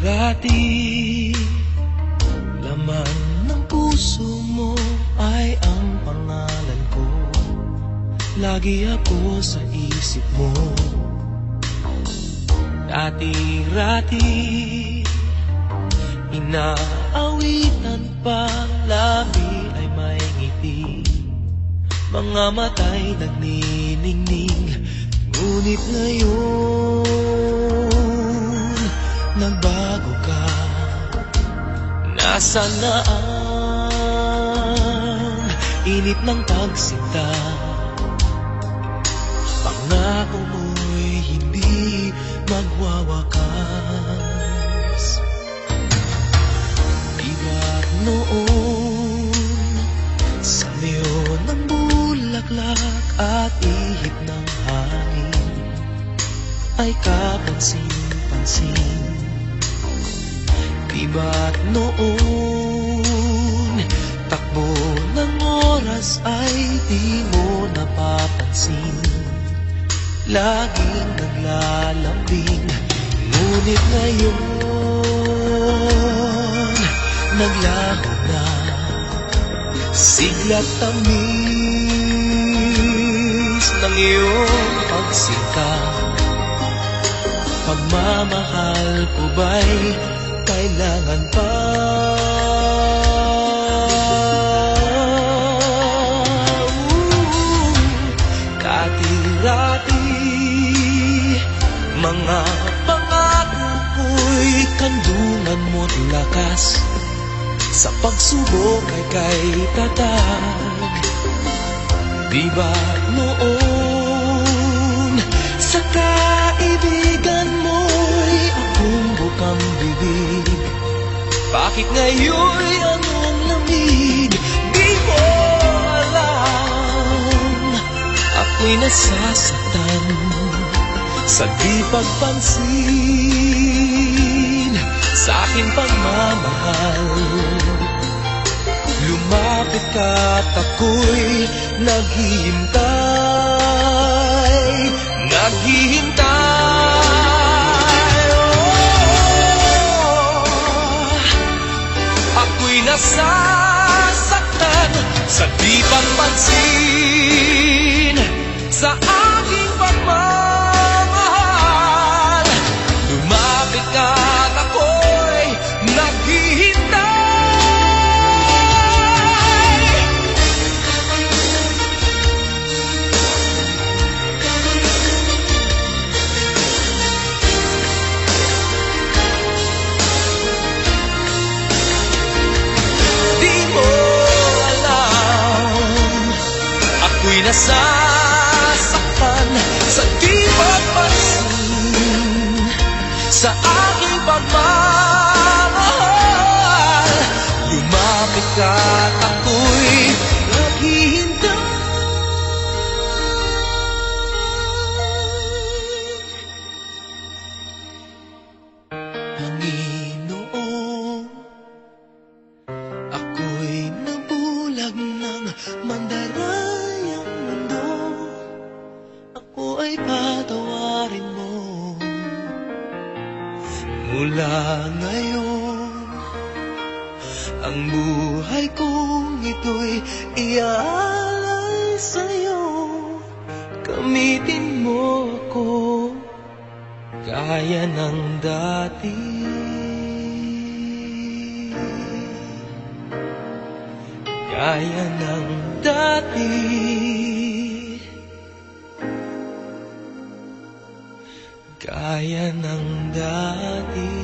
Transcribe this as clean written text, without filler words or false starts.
Dati-rati, laman ng puso mo ay ang pangalan ko. Lagi ako sa isip mo. Dati-rati, inaawitan pa, labi ay may ngiti, mga mata'y nagniningning. Ngunit ngayon, nagbago ka. Nasaan na ang init ng pagsinta? Pangako mo'y hindi magwawakas. Iba't noon, sa mayo ng bulaklak at ihip ng hangin ay kapansin-pansin. Iba't noon, takbo ng oras ay di mo napapansin. Laging naglalambing, ngunit ngayon naglaho na. Sigla't tamis ng iyong pagsinta. Pagmamahal ko ba'y kailangan pa? Dati-rati, mga pangako ko'y kandungan mo't lakas. Sa pagsubok ay kay tatag. Di ba noon, sa kaibigan mo'y akong bukang bibig? Bakit ngayon'y anong lamig? Di ko alam. Ako'y nasasaktan sa di pagpansin sa aking pagmamahal. Lumapit ka't ako'y naghihintay, naghihintay. Oh, ako'y nasasaktan sa di pagpansin sa aking pagmamahal. Lumapit ka't ako'y naghihintay. Di mo alam, ako'y nasasaktan sa di pagpansin sa aking pagmamahal. Lumapit ka't ako'y naghihintay. Panginoon, ako'y nabulag ng mandarayang mundo. Ako ay patawarin mo. Mula ngayon, ang buhay kong ito'y iaalay sa'yo. Gamitin mo ako gaya ng dati. Gaya ng dati. Gaya ng dati.